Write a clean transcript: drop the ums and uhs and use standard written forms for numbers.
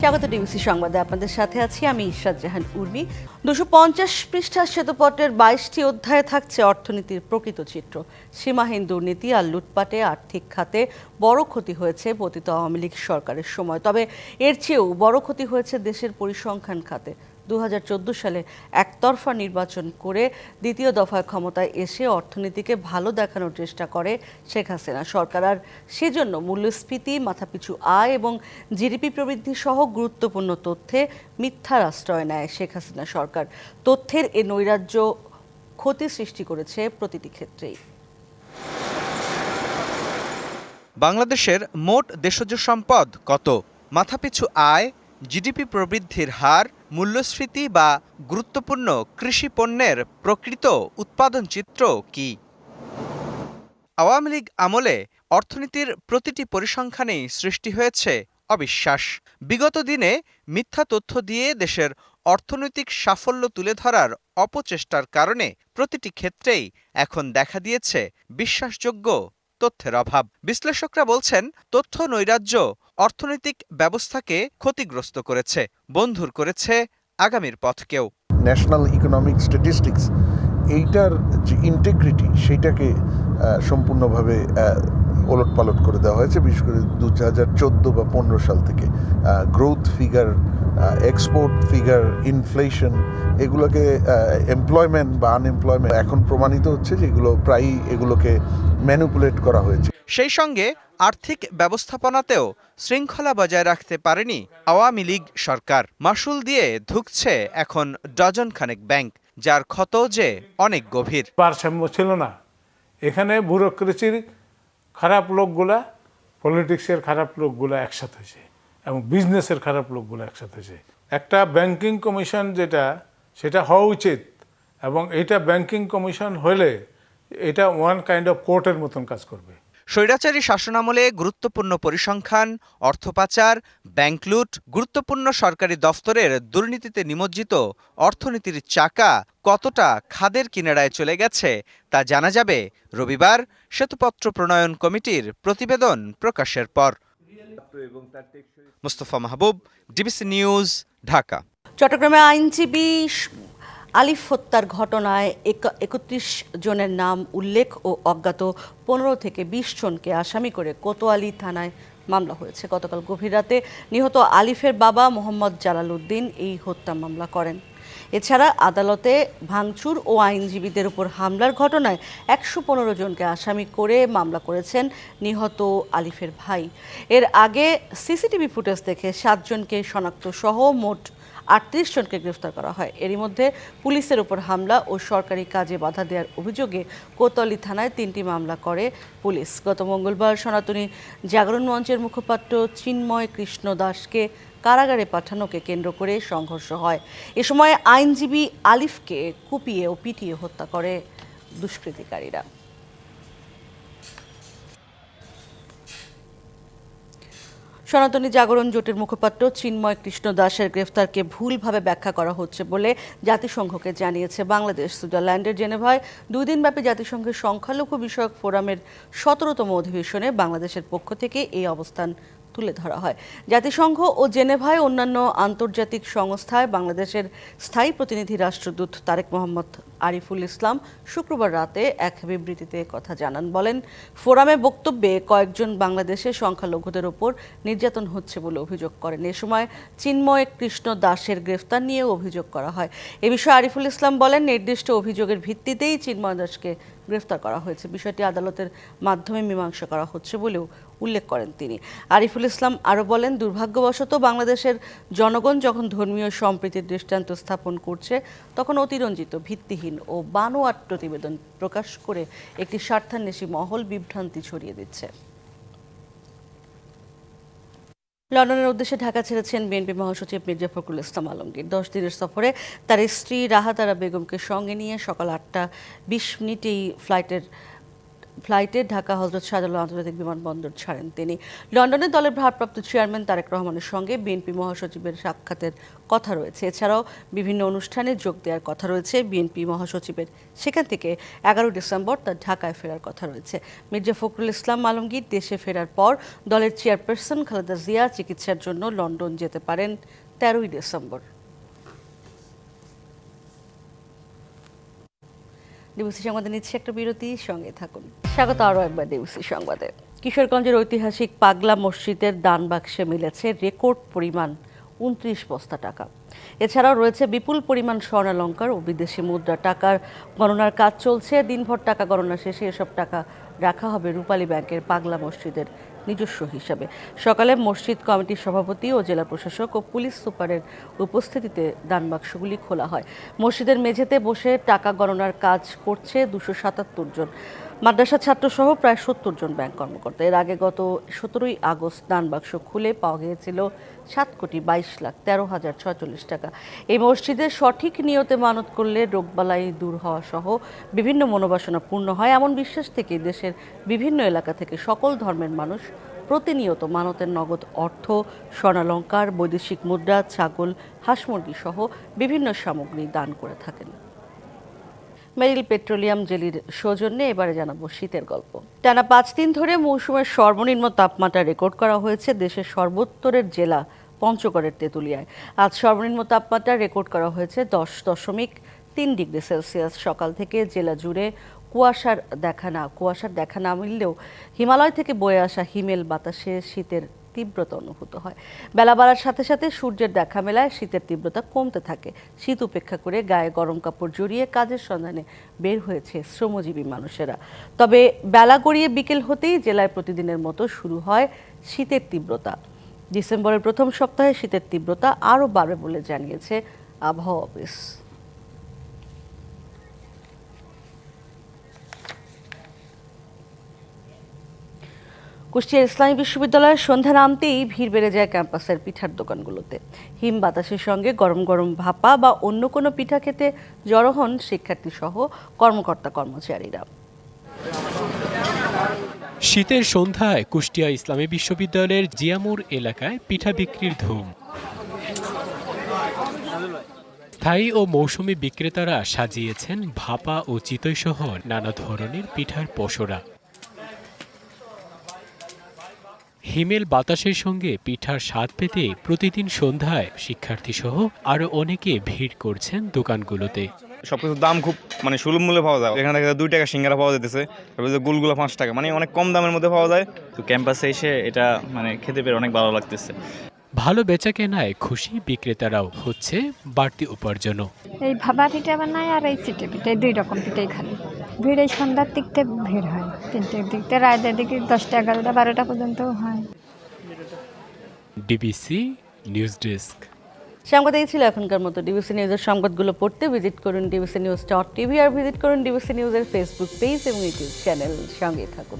স্বাগত ডিবিসি সংবাদে আপনাদের সাথে আছি আমি ইশরাত জাহান উর্মি। 250 পৃষ্ঠার শ্বেতপত্রের 22টি অধ্যায়ে থাকছে অর্থনীতির প্রকৃত চিত্র। সীমাহীন দুর্নীতি আর লুটপাটে আর্থিক খাতে বড় ক্ষতি হয়েছে পতিত আওয়ামী লীগ সরকারের সময়, তবে এর চেয়েও বড় ক্ষতি হয়েছে দেশের পরিসংখ্যান খাতে। 2014 সালে একতরফা নির্বাচন করে দ্বিতীয় দফায় ক্ষমতায় এসে অর্থনীতিকে ভালো দেখানোর চেষ্টা করে শেখ হাসিনা সরকার, আর সেজন্য মূল্যস্ফীতি, মাথাপিছু আয় এবং জিডিপি প্রবৃদ্ধি সহ গুরুত্বপূর্ণ তথ্যে মিথ্যার আশ্রয় নেয় শেখ হাসিনা সরকার। তথ্যের এ নৈরাজ্য ক্ষতি সৃষ্টি করেছে প্রতিটি ক্ষেত্রেই। বাংলাদেশের মোট দেশজ সম্পদ কত? মাথাপিছু আয়, জিডিপি প্রবৃদ্ধির হার, মূল্যস্ফীতি বা গুরুত্বপূর্ণ কৃষি পণ্যের প্রকৃত উৎপাদন চিত্র কি? আওয়ামী লীগ আমলে অর্থনীতির প্রতিটি পরিসংখ্যানেই সৃষ্টি হয়েছে অবিশ্বাস। বিগত দিনে মিথ্যা তথ্য দিয়ে দেশের অর্থনৈতিক সাফল্য তুলে ধরার অপচেষ্টার কারণে প্রতিটি ক্ষেত্রেই এখন দেখা দিয়েছে বিশ্বাসযোগ্য তথ্যের অভাব। বিশ্লেষকরা বলছেন, তথ্য নৈরাজ্য অর্থনৈতিক ব্যবস্থাকে ক্ষতিগ্রস্ত করেছে, বন্ধুর করেছে আগামীর পথকেও। ন্যাশনাল ইকোনমিক স্ট্যাটিস্টিক্স এইটার যে ইন্টিগ্রিটি সেইটাকে সম্পূর্ণভাবে ওলটপালট করে দেওয়া হয়েছে, বিশেষ করে 2014 বা 15 সাল থেকে growth figure, export figure, inflation, এগুলোকে এমপ্লয়মেন্ট বা আনএমপ্লয়মেন্ট এখন প্রমাণিত হচ্ছে যে এগুলো প্রায়ই এগুলোকে ম্যানিপুলেট করা হয়েছে। সেই সঙ্গে আর্থিক ব্যবস্থাপনাতেও শৃঙ্খলা বজায় রাখতে পারেনি আওয়ামী লীগ সরকার। মাসুল দিয়ে ধুঁকছে এখন ডজন খানেক ব্যাংক, যার ক্ষত যে অনেক গভীর। ভারসাম্য ছিল না এখানে। ব্যুরোক্রেসির খারাপ লোকগুলা, পলিটিক্সের খারাপ লোকগুলা একসাথে হয়েছে এবং বিজনেসের খারাপ লোকগুলো একসাথে হয়েছে। একটা ব্যাংকিং কমিশন সেটা হওয়া উচিত, এবং এটা ব্যাংকিং কমিশন হলে এটা ওয়ান কাইন্ড অফ কোর্টের মতন কাজ করবে। স্বৈরাচারী শাসনামলে গুরুত্বপূর্ণ পরিসংখ্যান, অর্থ পাচার, ব্যাংক লুট, গুরুত্বপূর্ণ সরকারি দফতরের দুর্নীতিতে নিমজ্জিত অর্থনীতির চাকা কতটা খাদের কিনারায় চলে গেছে তা জানা যাবে রবিবার শ্বেতপত্র প্রণয়ন কমিটির প্রতিবেদন প্রকাশের পর। মুস্তফা মাহবুব, ডিবিসি নিউজ, ঢাকা। চট্টগ্রামে আইনজীবী আলিফ হত্যার ঘটনায় 31 জনের নাম উল্লেখ ও অজ্ঞাত 15 থেকে 20 জনকে আসামি করে কোতোয়ালি থানায় মামলা হয়েছে। গতকাল গভীর রাতে নিহত আলিফের বাবা মোহাম্মদ জালাল উদ্দিন এই হত্যা মামলা করেন। এছাড়া আদালতে ভাঙচুর ও আইনজীবীদের উপর হামলার ঘটনায় 115 জনকে আসামি করে মামলা করেছেন নিহত আলিফের ভাই। এর আগে সিসিটিভি ফুটেজ দেখে 7 জনকে শনাক্ত সহ মোট 38 জনকে গ্রেফতার করা হয়। এরই মধ্যে পুলিশের উপর হামলা ও সরকারি কাজে বাধা দেওয়ার অভিযোগে কোতোয়ালি থানায় 3টি মামলা করে পুলিশ। গত মঙ্গলবার সনাতনী জাগরণ মঞ্চের মুখপাত্র চিন্ময় কৃষ্ণ দাসকে কারাগারে পাঠানোকে কেন্দ্র করে সংঘর্ষ হয়। এ সময় আইনজীবী আলিফকে কুপিয়ে ও পিটিয়ে হত্যা করে দুষ্কৃতিকারীরা। সনাতনী জাগরণ জোটের মুখপাত্র চিন্ময় কৃষ্ণ দাসের গ্রেফতারকে ভুলভাবে ব্যাখ্যা করা হচ্ছে বলে জাতিসংঘকে জানিয়েছে বাংলাদেশ। সুইজারল্যান্ডের জেনেভায় 2 দিনব্যাপী জাতিসংঘের সংখ্যালঘু বিষয়ক ফোরামের 17তম অধিবেশনে বাংলাদেশের পক্ষ থেকে এই অবস্থান তুলে ধরা হয়। জাতিসংঘ ও জেনেভায় অন্যান্য আন্তর্জাতিক সংস্থায় বাংলাদেশের স্থায়ী প্রতিনিধি রাষ্ট্রদূত তারেক মোহাম্মদ আরিফুল ইসলাম শুক্রবার রাতে এক বিবৃতিতে কথা জানান। বলেন, ফোরামে বক্তব্যে কয়েকজন বাংলাদেশের সংখ্যালঘুদের ওপর নির্যাতন হচ্ছে বলে অভিযোগ করেন। এ সময় চিন্ময় কৃষ্ণ দাসের গ্রেফতার নিয়েও অভিযোগ করা হয়। এ বিষয়ে আরিফুল ইসলাম বলেন, নির্দিষ্ট অভিযোগের ভিত্তিতেই চিন্ময় দাসকে গ্রেফতার করা হয়েছে। বিষয়টি আদালতের মাধ্যমে মীমাংসা করা হচ্ছে বলেও উল্লেখ করেন তিনি। আরিফুল ইসলাম আরও বলেন, দুর্ভাগ্যবশত বাংলাদেশের জনগণ যখন ধর্মীয় সম্প্রীতির দৃষ্টান্ত স্থাপন করছে, তখন অতিরঞ্জিত, ভিত্তিহীন ও বানোয়াট প্রতিবেদন প্রকাশ করে একটি স্বার্থান্বেষী মহল বিভ্রান্তি ছড়িয়ে দিচ্ছে। লন্ডনের উদ্দেশ্যে ঢাকা ছেড়েছেন বিএনপি মহাসচিব মির্জা ফখরুল ইসলাম আলমগীর। 10 দিনের সফরে তার স্ত্রী রাহাত আরা বেগমকে সঙ্গে নিয়ে সকাল 8টা 20 মিনিটেই ফ্লাইটের ফ্লাইটে ঢাকা হজরত শাহজালাল আন্তর্জাতিক বিমানবন্দর ছাড়েন তিনি। লন্ডনে দলের ভারপ্রাপ্ত চেয়ারম্যান তারেক রহমানের সঙ্গে বিএনপি মহাসচিবের সাক্ষাতের কথা রয়েছে। এছাড়াও বিভিন্ন অনুষ্ঠানে যোগ দেওয়ার কথা রয়েছে বিএনপি মহাসচিবের। সেখান থেকে 11 ডিসেম্বর তার ঢাকায় ফেরার কথা রয়েছে। মির্জা ফখরুল ইসলাম আলমগীর দেশে ফেরার পর দলের চেয়ারপারসন খালেদা জিয়া চিকিৎসার জন্য লন্ডন যেতে পারেন 13 ডিসেম্বর। ডিবিসি সংবাদে নিচ্ছে একটা বিরতি, সঙ্গে থাকুন। স্বাগত আরও একবার ডিবিসি সংবাদে। কিশোরগঞ্জের ঐতিহাসিক পাগলা মসজিদের দান বাক্সে মিলেছে রেকর্ড পরিমাণ 29 বস্তা টাকা। এছাড়াও রয়েছে বিপুল পরিমাণ স্বর্ণালংকার ও বিদেশি মুদ্রা। টাকার গণনার কাজ চলছে। দিনভর টাকা গণনা শেষে এসব টাকা রাখা হবে রূপালী ব্যাংকের পাগলা মসজিদের নিজস্ব হিসাবে। সকালে মসজিদ কমিটির সভাপতি ও জেলা প্রশাসক ও পুলিশ সুপারের উপস্থিতিতে দানবাক্সগুলি খোলা হয়। মসজিদের মেঝেতে বসে টাকা গণনার কাজ করছে 277 জন মাদ্রাসা ছাত্রসহ প্রায় 70 জন ব্যাংক কর্মকর্তা। এর আগে গত 17 আগস্ট দানবাক্স খুলে পাওয়া গিয়েছিল 7,22,13,046 টাকা। এই মসজিদে সঠিক নিয়তে মানত করলে রোগবালাই দূর হওয়া সহ বিভিন্ন মনোবাসনা পূর্ণ হয়, এমন বিশ্বাস থেকে দেশের বিভিন্ন এলাকা থেকে সকল ধর্মের মানুষ প্রতিনিয়ত মানতের নগদ অর্থ, স্বর্ণালংকার, বৈদেশিক মুদ্রা, ছাগল, হাঁস মুরগি সহ বিভিন্ন সামগ্রী দান করে থাকেন। মেরিল পেট্রোলিয়াম জেলির সৌজন্যে এবারে জানাবো শীতের গল্প। টানা 5 দিন ধরে মৌসুমের সর্বনিম্ন তাপমাত্রা রেকর্ড করা হয়েছে দেশের সর্বোত্তরের জেলা পঞ্চগড়ের তেঁতুলিয়ায়। আজ সর্বনিম্ন তাপমাত্রা রেকর্ড করা হয়েছে 10.3 ডিগ্রি সেলসিয়াস। সকাল থেকে জেলা জুড়ে কুয়াশার দেখা না মিললেও হিমালয় থেকে বয়ে আসা হিমেল বাতাসে শীতের তীব্রতা অনুভূত হয়। বেলা বাড়ার সাথে সাথে সূর্যের দেখা মেলায় শীতের তীব্রতা কমতে থাকে। শীত উপেক্ষা করে গায়ে গরম কাপড় জড়িয়ে কাজের সন্ধানে বের হয়েছে শ্রমজীবী মানুষেরা। তবে বেলা গড়িয়ে বিকেল হতেই জেলায় প্রতিদিনের মতো শুরু হয় শীতের তীব্রতা। ডিসেম্বরের প্রথম সপ্তাহে শীতের তীব্রতা আরও বাড়বে বলে জানিয়েছে আবহাওয়া অফিস। কুষ্টিয়ার ইসলামী বিশ্ববিদ্যালয়ের সন্ধ্যা নামতেই ভিড় বেড়ে যায় ক্যাম্পাসের পিঠার দোকানগুলোতে। হিম বাতাসের সঙ্গে গরম গরম ভাপা বা অন্য কোনো পিঠা খেতে জড়ো হন শিক্ষার্থী সহ কর্মকর্তা কর্মচারীরা। শীতের সন্ধ্যায় কুষ্টিয়া ইসলামী বিশ্ববিদ্যালয়ের জিয়ামুর এলাকায় পিঠা বিক্রির ধুম। স্থায়ী ও মৌসুমী বিক্রেতারা সাজিয়েছেন ভাপা ও চিতই সহ নানা ধরনের পিঠার পসরা। হিমেল বাতাসের সঙ্গে পিঠার স্বাদ পেতে প্রতিদিন সন্ধ্যায় শিক্ষার্থী সহ আরো অনেকে ভিড় করছেন দোকানগুলোতে। সবকিছুর দাম খুব সুলভ মূল্যে পাওয়া যায়। এখানে দেখা 2 টাকা সিঙ্গারা পাওয়া যেতেছে, তারপরে গুলগুলা 5 টাকা, অনেক কম দামের মধ্যে পাওয়া যায়। তো ক্যাম্পাসে এসে এটা খেতে পেরে অনেক ভালো লাগতেছে। ভালো বেচা কেনায় খুশি বিক্রেতারাও, হচ্ছে বাড়তি উপার্জনও। এই ভাপা পিঠা বানায় আর এই চিটে পিঠা, 2 রকম পিঠাই খালি। ভিড় এই সন্ধ্যার দিকতে ভিড় হয়, 3টের দিকতে, রাতের দিকে 10টা 11টা 12টা পর্যন্ত হয়। DBC news desk. সংবাদ এই ছিল এখনকার মতো। ডিবিসি নিউজের সংবাদগুলো পড়তে ভিজিট করুন dbcnews.tv আর ভিজিট করুন ডিবিসি নিউজের ফেসবুক পেজ এবং ইউটিউব চ্যানেল। সঙ্গে থাকুন।